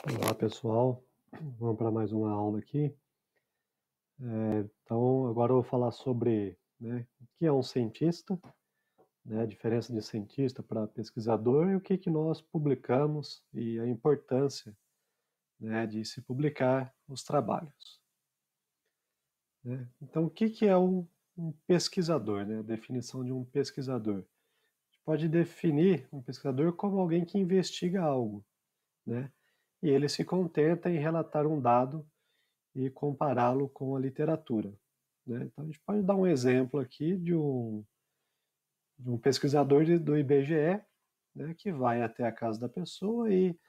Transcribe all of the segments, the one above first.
Olá pessoal, vamos para mais uma aula aqui. Então agora eu vou falar sobre, o que é um cientista, a diferença de cientista para pesquisador e o que nós publicamos e a importância, de se publicar os trabalhos. Então o que é um pesquisador, A definição de um pesquisador. A gente pode definir um pesquisador como alguém que investiga algo, e ele se contenta em relatar um dado e compará-lo com a literatura. Então, a gente pode dar um exemplo aqui de um pesquisador do IBGE, que vai até a casa da pessoa e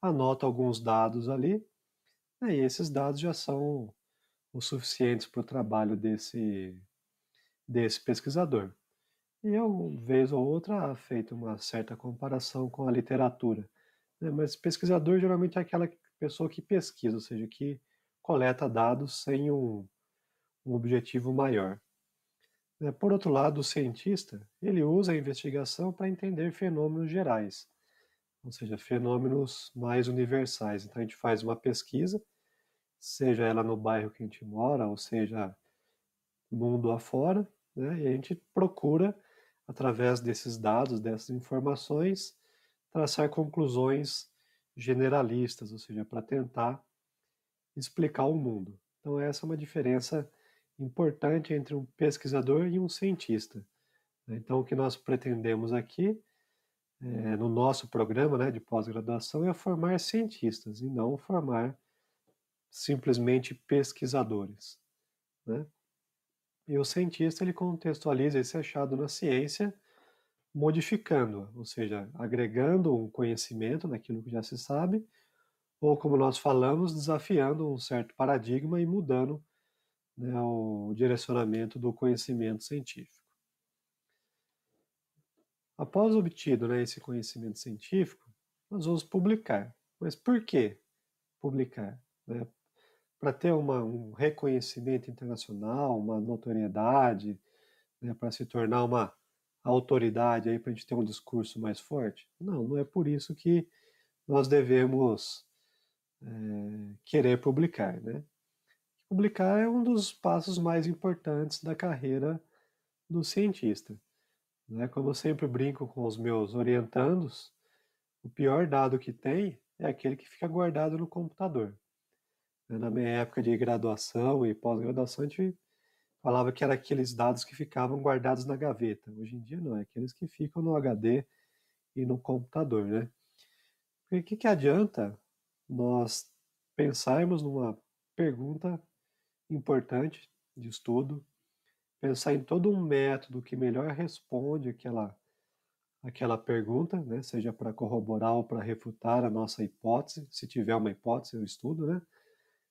anota alguns dados ali, e esses dados já são os suficientes para o trabalho desse pesquisador. E, vez ou outra, há feito uma certa comparação com a literatura. Mas pesquisador geralmente é aquela pessoa que pesquisa, ou seja, que coleta dados sem um objetivo maior. Por outro lado, o cientista, ele usa a investigação para entender fenômenos gerais, ou seja, fenômenos mais universais. Então a gente faz uma pesquisa, seja ela no bairro que a gente mora, ou seja, mundo afora, e a gente procura, através desses dados, dessas informações, traçar conclusões generalistas, ou seja, para tentar explicar o mundo. Então essa é uma diferença importante entre um pesquisador e um cientista. Então o que nós pretendemos aqui, no nosso programa de pós-graduação, é formar cientistas e não formar simplesmente pesquisadores. E o cientista ele contextualiza esse achado na ciência, modificando-a, ou seja, agregando um conhecimento naquilo que já se sabe, ou como nós falamos, desafiando um certo paradigma e mudando o direcionamento do conhecimento científico. Após obtido esse conhecimento científico, nós vamos publicar. Mas por que publicar? Para ter um reconhecimento internacional, uma notoriedade, para se tornar uma autoridade, para a gente ter um discurso mais forte? Não, não é por isso que nós devemos querer publicar. Publicar é um dos passos mais importantes da carreira do cientista. Como eu sempre brinco com os meus orientandos, o pior dado que tem é aquele que fica guardado no computador. Na minha época de graduação e pós-graduação, a gente falava que eram aqueles dados que ficavam guardados na gaveta. Hoje em dia não, é aqueles que ficam no HD e no computador. Porque o que adianta nós pensarmos numa pergunta importante de estudo, pensar em todo um método que melhor responde aquela pergunta, seja para corroborar ou para refutar a nossa hipótese, se tiver uma hipótese, eu estudo,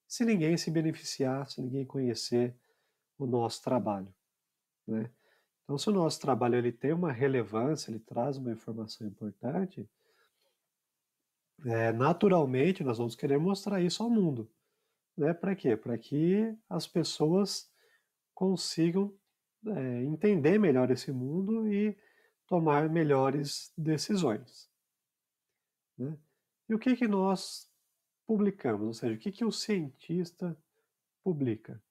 se ninguém se beneficiar, se ninguém conhecer o nosso trabalho. Então, se o nosso trabalho ele tem uma relevância, ele traz uma informação importante, naturalmente nós vamos querer mostrar isso ao mundo. Para quê? Para que as pessoas consigam entender melhor esse mundo e tomar melhores decisões. E o que nós publicamos? Ou seja, o que o cientista publica?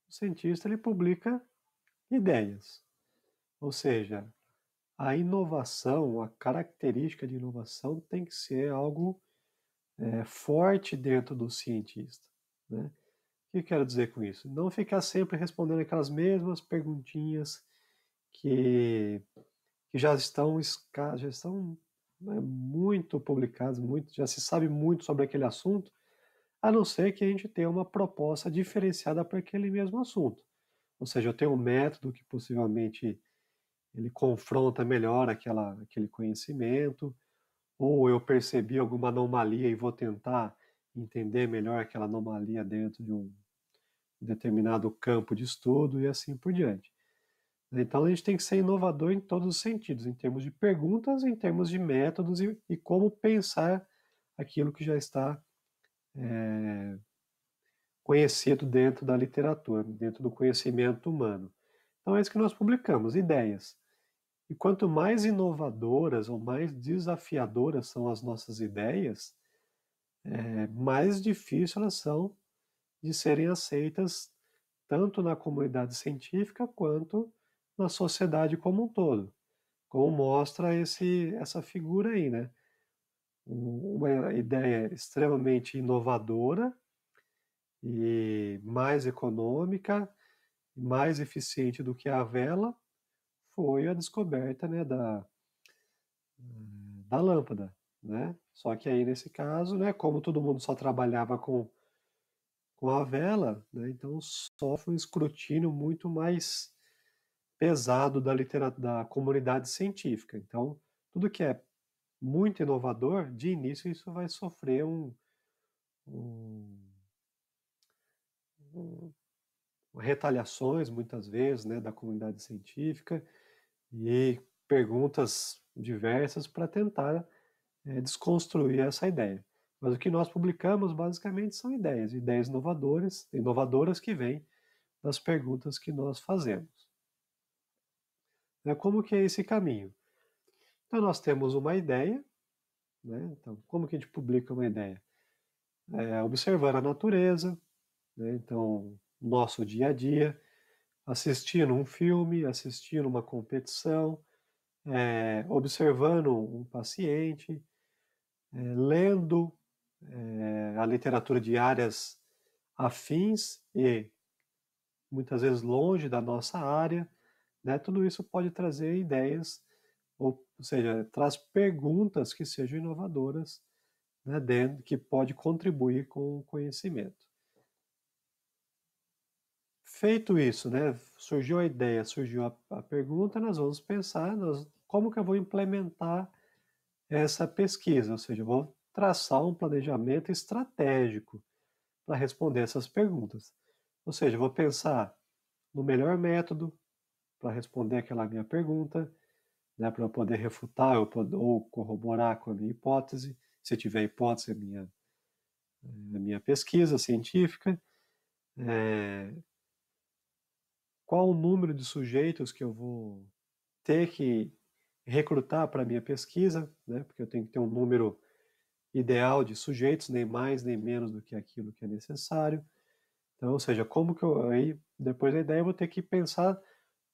O cientista ele publica ideias. Ou seja, a inovação, a característica de inovação tem que ser algo forte dentro do cientista. O que eu quero dizer com isso? Não ficar sempre respondendo aquelas mesmas perguntinhas que já estão muito publicadas, já se sabe muito sobre aquele assunto, a não ser que a gente tenha uma proposta diferenciada para aquele mesmo assunto. Ou seja, eu tenho um método que possivelmente ele confronta melhor aquele conhecimento, ou eu percebi alguma anomalia e vou tentar entender melhor aquela anomalia dentro de um determinado campo de estudo e assim por diante. Então a gente tem que ser inovador em todos os sentidos, em termos de perguntas, em termos de métodos e como pensar aquilo que já está conhecido dentro da literatura, dentro do conhecimento humano. Então é isso que nós publicamos, ideias. E quanto mais inovadoras ou mais desafiadoras são as nossas ideias, mais difícil elas são de serem aceitas tanto na comunidade científica quanto na sociedade como um todo, como mostra essa figura aí, né? Uma ideia extremamente inovadora e mais econômica, mais eficiente do que a vela, foi a descoberta, né, da lâmpada, né? Só que aí nesse caso, né, como todo mundo só trabalhava com a vela, né, então sofre um escrutínio muito mais pesado da comunidade científica. Então, tudo que é muito inovador, de início isso vai sofrer um, um retaliações, muitas vezes, né, da comunidade científica e perguntas diversas para tentar desconstruir essa ideia. Mas o que nós publicamos basicamente são ideias inovadoras que vêm das perguntas que nós fazemos. Como que é esse caminho? Então nós temos uma ideia, né? Então como que a gente publica uma ideia? Observando a natureza, né? Então nosso dia a dia, assistindo um filme, assistindo uma competição, observando um paciente, lendo a literatura de áreas afins e muitas vezes longe da nossa área, né? Tudo isso pode trazer ideias, ou seja, traz perguntas que sejam inovadoras, né? Que pode contribuir com o conhecimento. Feito isso, né? Surgiu a ideia, surgiu a pergunta, nós vamos pensar como que eu vou implementar essa pesquisa, ou seja, eu vou traçar um planejamento estratégico para responder essas perguntas. Ou seja, eu vou pensar no melhor método para responder aquela minha pergunta, né, para eu poder refutar ou corroborar com a minha hipótese, se tiver hipótese, a minha pesquisa científica, qual o número de sujeitos que eu vou ter que recrutar para a minha pesquisa, né, porque eu tenho que ter um número ideal de sujeitos, nem mais nem menos do que aquilo que é necessário. Então, ou seja, como que eu aí depois da ideia eu vou ter que pensar,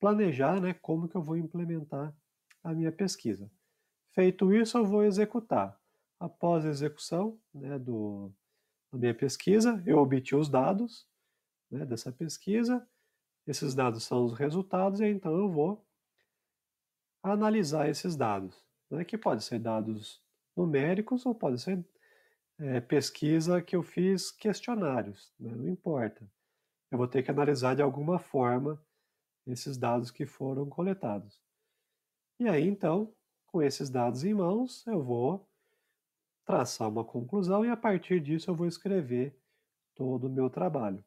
planejar, né, como que eu vou implementar a minha pesquisa. Feito isso, eu vou executar. Após a execução, né, da minha pesquisa, eu obtive os dados, né, dessa pesquisa. Esses dados são os resultados e então eu vou analisar esses dados, né, que podem ser dados numéricos ou pode ser pesquisa que eu fiz questionários, né, não importa. Eu vou ter que analisar de alguma forma esses dados que foram coletados. E aí, então, com esses dados em mãos, eu vou traçar uma conclusão e a partir disso eu vou escrever todo o meu trabalho.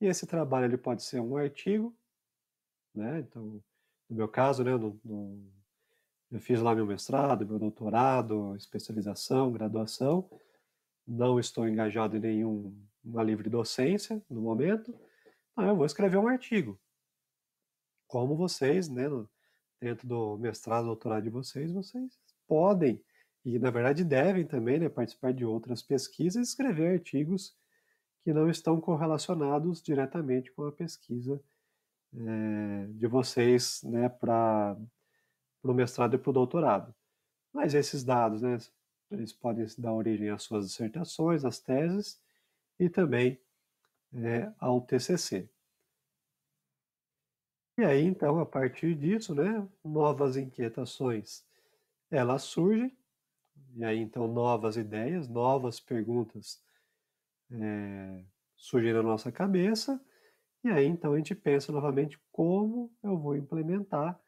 E esse trabalho ele pode ser um artigo, né? Então, no meu caso, né, eu fiz lá meu mestrado, meu doutorado, especialização, graduação. Não estou engajado em nenhuma livre docência no momento. Então, eu vou escrever um artigo. Como vocês, né, dentro do mestrado, doutorado de vocês, vocês podem e na verdade devem também, né, participar de outras pesquisas e escrever artigos que não estão correlacionados diretamente com a pesquisa de vocês, né, para o mestrado e para o doutorado. Mas esses dados, né, eles podem dar origem às suas dissertações, às teses e também ao TCC. E aí, então, a partir disso, né, novas inquietações, elas surgem, e aí, então, novas ideias, novas perguntas surgem na nossa cabeça, e aí, então, a gente pensa novamente como eu vou implementar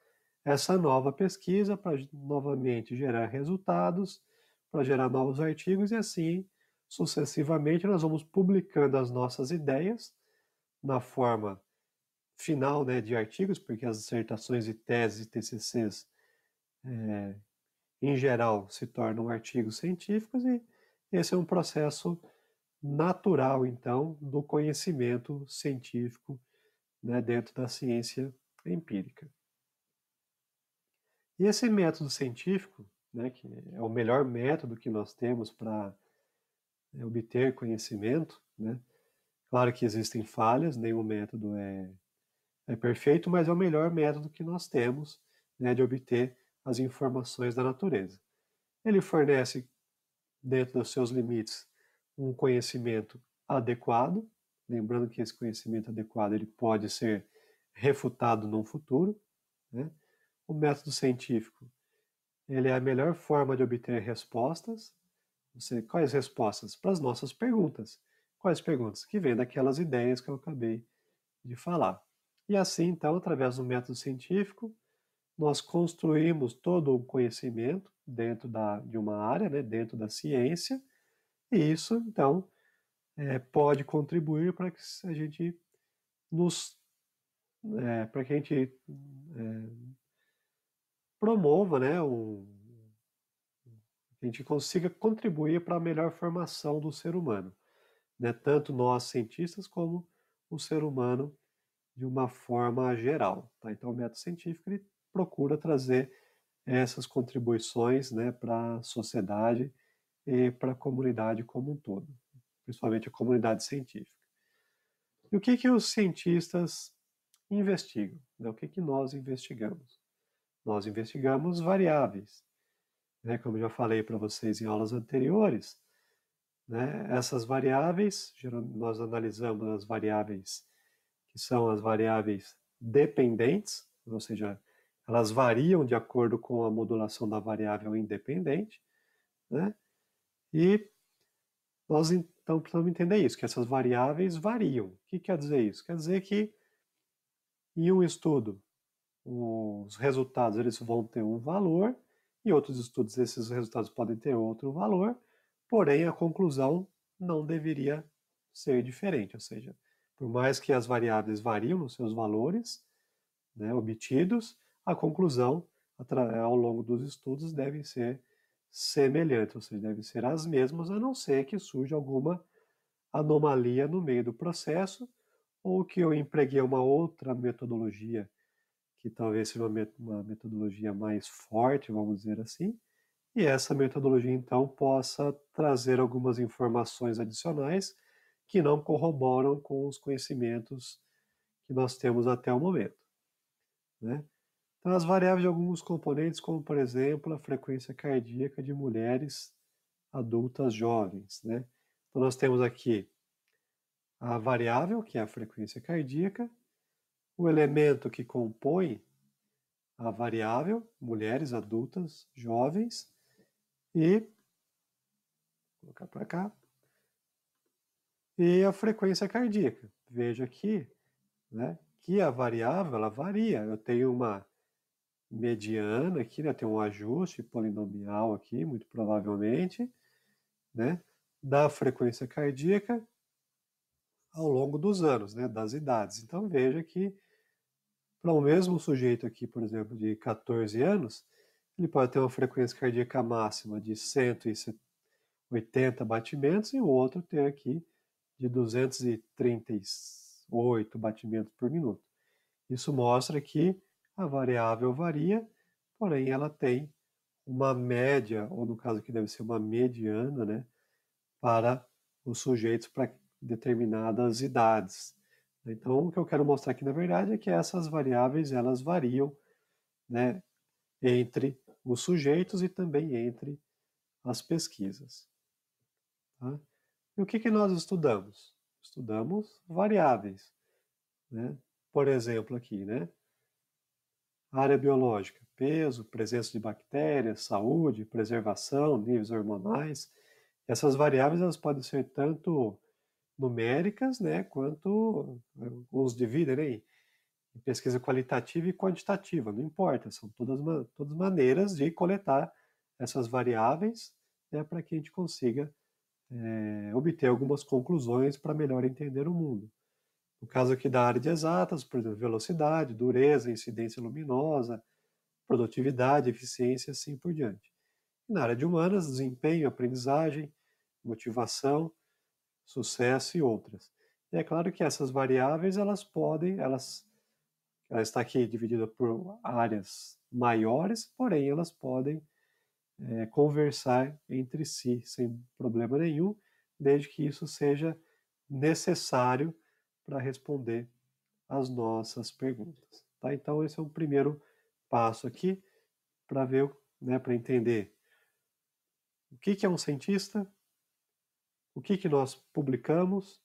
essa nova pesquisa para novamente gerar resultados, para gerar novos artigos, e assim, sucessivamente, nós vamos publicando as nossas ideias na forma final, né, de artigos, porque as dissertações e teses e TCCs, em geral, se tornam artigos científicos e esse é um processo natural, então, do conhecimento científico, né, dentro da ciência empírica. E esse método científico, né, que é o melhor método que nós temos para obter conhecimento, né? Claro que existem falhas, nenhum método é perfeito, mas é o melhor método que nós temos, né, de obter as informações da natureza. Ele fornece, dentro dos seus limites, um conhecimento adequado, lembrando que esse conhecimento adequado ele pode ser refutado no futuro, né? O método científico ele é a melhor forma de obter respostas. Quais respostas? Para as nossas perguntas. Quais perguntas? Que vêm daquelas ideias que eu acabei de falar. E assim, então, através do método científico, nós construímos todo o conhecimento dentro de uma área, né, dentro da ciência, e isso, então, pode contribuir para que a gente para que a gente promova, né, que a gente consiga contribuir para a melhor formação do ser humano, né, tanto nós cientistas como o ser humano de uma forma geral, tá? Então, o método científico ele procura trazer essas contribuições, né, para a sociedade e para a comunidade como um todo, principalmente a comunidade científica. E o que que os cientistas investigam, né? O que que nós investigamos? Nós investigamos variáveis, né? Como eu já falei para vocês em aulas anteriores, né? Essas variáveis, nós analisamos as variáveis que são as variáveis dependentes, ou seja, elas variam de acordo com a modulação da variável independente, né? E nós então precisamos entender isso, que essas variáveis variam. O que quer dizer isso? Quer dizer que em um estudo os resultados eles vão ter um valor, em outros estudos esses resultados podem ter outro valor, porém a conclusão não deveria ser diferente, ou seja, por mais que as variáveis variam nos seus valores, né, obtidos, a conclusão ao longo dos estudos deve ser semelhante, ou seja, devem ser as mesmas, a não ser que surja alguma anomalia no meio do processo, ou que eu empreguei uma outra metodologia, que talvez seja uma metodologia mais forte, vamos dizer assim, e essa metodologia então possa trazer algumas informações adicionais que não corroboram com os conhecimentos que nós temos até o momento, né? Então, as variáveis de alguns componentes, como por exemplo a frequência cardíaca de mulheres adultas jovens, né? Então, nós temos aqui a variável, que é a frequência cardíaca, o elemento que compõe a variável, mulheres adultas jovens, e vou colocar para cá, e a frequência cardíaca. Veja aqui, né, que a variável ela varia. Eu tenho uma mediana aqui, né, tem um ajuste polinomial aqui, muito provavelmente, né, da frequência cardíaca ao longo dos anos, né, das idades. Então veja que para o mesmo sujeito aqui, por exemplo, de 14 anos, ele pode ter uma frequência cardíaca máxima de 180 batimentos e o outro ter aqui de 238 batimentos por minuto. Isso mostra que a variável varia, porém ela tem uma média, ou no caso aqui deve ser uma mediana, né, para os sujeitos para determinadas idades. Então, o que eu quero mostrar aqui, na verdade, é que essas variáveis, elas variam, né, entre os sujeitos e também entre as pesquisas. Tá? E o que que nós estudamos? Estudamos variáveis, né? Por exemplo, aqui, né? Área biológica, peso, presença de bactérias, saúde, preservação, níveis hormonais. Essas variáveis elas podem ser tanto numéricas, né, quanto uns dividem, né, em pesquisa qualitativa e quantitativa, não importa, são todas maneiras de coletar essas variáveis, né, para que a gente consiga obter algumas conclusões para melhor entender o mundo. No caso aqui da área de exatas, por exemplo, velocidade, dureza, incidência luminosa, produtividade, eficiência, assim por diante. E na área de humanas, desempenho, aprendizagem, motivação, sucesso e outras. E é claro que essas variáveis, ela está aqui dividida por áreas maiores, porém elas podem conversar entre si sem problema nenhum, desde que isso seja necessário para responder às nossas perguntas. Tá? Então, esse é um primeiro passo aqui para ver, né, para entender o que é um cientista, o que nós publicamos,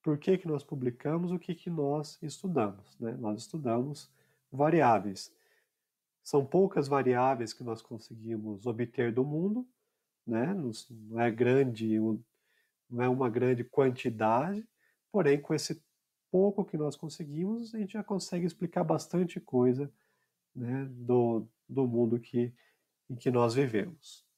por que nós publicamos, o que nós estudamos. Né? Nós estudamos variáveis. São poucas variáveis que nós conseguimos obter do mundo, né? Não é grande, não é uma grande quantidade, porém, com esse pouco que nós conseguimos, a gente já consegue explicar bastante coisa, né, do mundo em que nós vivemos.